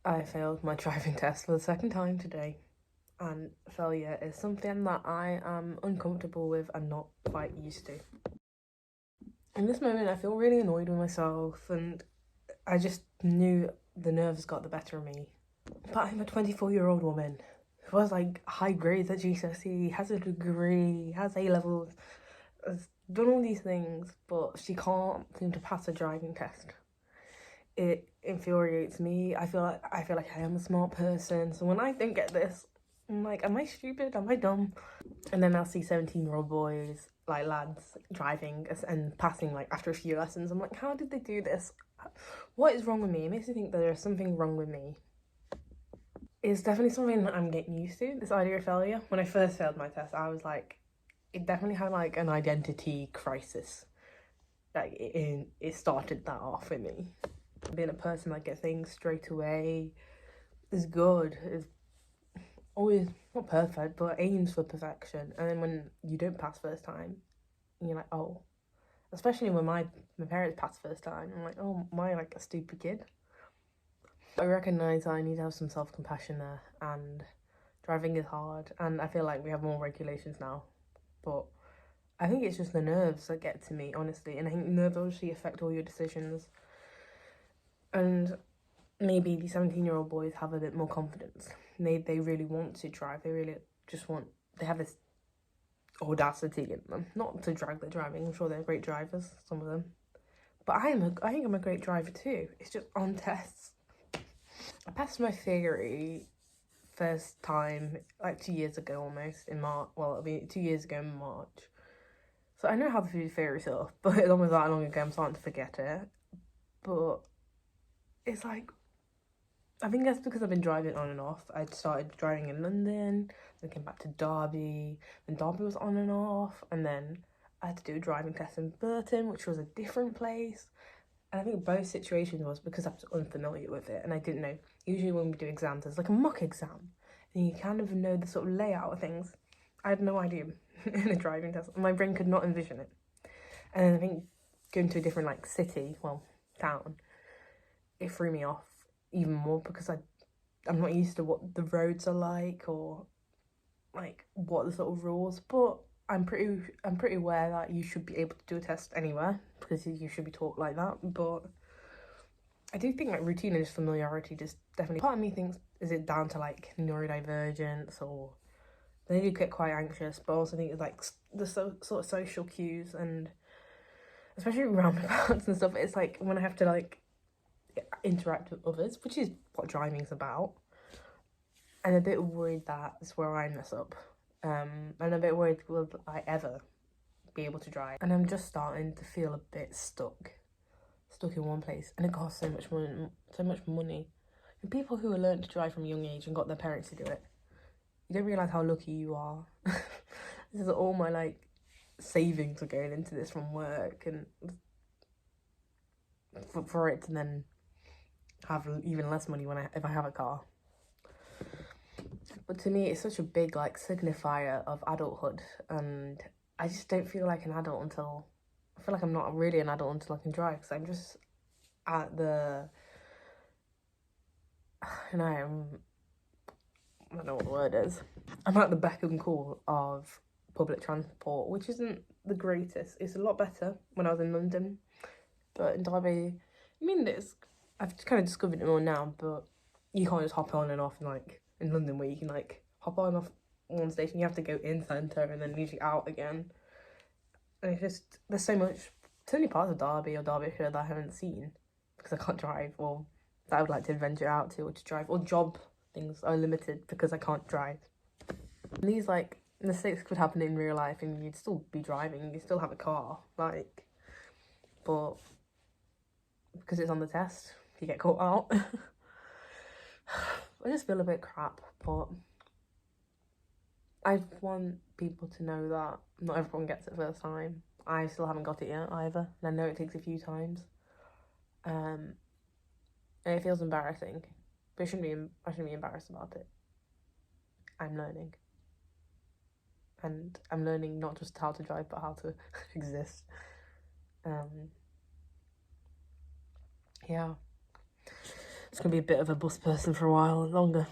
I failed my driving test for the second time today, and failure is something that I am uncomfortable with and not quite used to. In this moment, I feel really annoyed with myself, and I just knew the nerves got the better of me. But I'm a 24-year-old woman who has like high grades at GCSE, has a degree, has A levels, has done all these things, but she can't seem to pass a driving test. It infuriates me. I feel like I am a smart person. So when I don't get this, I'm like, am I stupid? Am I dumb? And then I'll see 17-year-old boys, like lads, driving and passing like after a few lessons. I'm like, how did they do this? What is wrong with me? It makes me think that there's something wrong with me. It's definitely something that I'm getting used to, this idea of failure. When I first failed my test, I was like, it definitely had like an identity crisis. Like it started that off with me. Being a person that gets things straight away is good. Is always not perfect, but aims for perfection. And then when you don't pass first time, you're like, oh. Especially when my parents passed first time, I'm like, oh, am I like a stupid kid? I recognise I need to have some self compassion there, and driving is hard, and I feel like we have more regulations now, but I think it's just the nerves that get to me, honestly, and I think nerves obviously affect all your decisions. And maybe the 17-year-old boys have a bit more confidence. They really want to drive. They really just want. They have this audacity in them, not to drag their driving. I'm sure they're great drivers, some of them. But I think I'm a great driver too. It's just on tests. I passed my theory first time like 2 years ago almost in March. Well, it'll be 2 years ago in March. So I know how to do theory stuff, but it's almost that long ago. I'm starting to forget it. But it's like I think that's because I've been driving on and off. I started driving in London, then came back to Derby, then Derby was on and off, and then I had to do a driving test in Burton, which was a different place. And I think both situations was because I was unfamiliar with it and I didn't know. Usually when we do exams, there's like a mock exam, and you kind of know the sort of layout of things. I had no idea in a driving test. My brain could not envision it. And then I think going to a different like city, well, town, it threw me off even more because I'm not used to what the roads are like or like what the sort of rules. But I'm pretty aware that you should be able to do a test anywhere because you should be taught like that. But I do think like routine and just familiarity just definitely part of me thinks, is it down to like neurodivergence, or they do get quite anxious, but I also think it's like the sort of social cues, and especially roundabouts and stuff. It's like when I have to like interact with others, which is what driving's about. I'm a bit worried that's where I mess up. I'm a bit worried, will I ever be able to drive? And I'm just starting to feel a bit stuck in one place, and it costs so much money. And people who are learned to drive from a young age and got their parents to do it, you don't realize how lucky you are. This is all my like savings are going into this from work, and for it to then have even less money if I have a car. But to me, it's such a big like signifier of adulthood, and I just don't feel like an adult until I feel like I'm not really an adult until I can drive, because I'm just at the I don't know what the word is. I'm at the beck and call of public transport, which isn't the greatest. It's a lot better when I was in London, but in Derby, I mean, I've kind of discovered it more now, but you can't just hop on and off, and like in London where you can like hop on and off one station, you have to go in centre and then usually out again. And it's just, there's so many parts of Derby or Derbyshire that I haven't seen because I can't drive, or that I would like to venture out to, or to drive, or job things are limited because I can't drive. And these like mistakes could happen in real life and you'd still be driving, you still have a car, like, but because it's on the test, you get caught out. I just feel a bit crap, but I want people to know that not everyone gets it first time. I still haven't got it yet either, and I know it takes a few times. And it feels embarrassing, but I shouldn't be embarrassed about it. I'm learning. And I'm learning not just how to drive, but how to exist. Yeah. It's going to be a bit of a bus person for a while longer.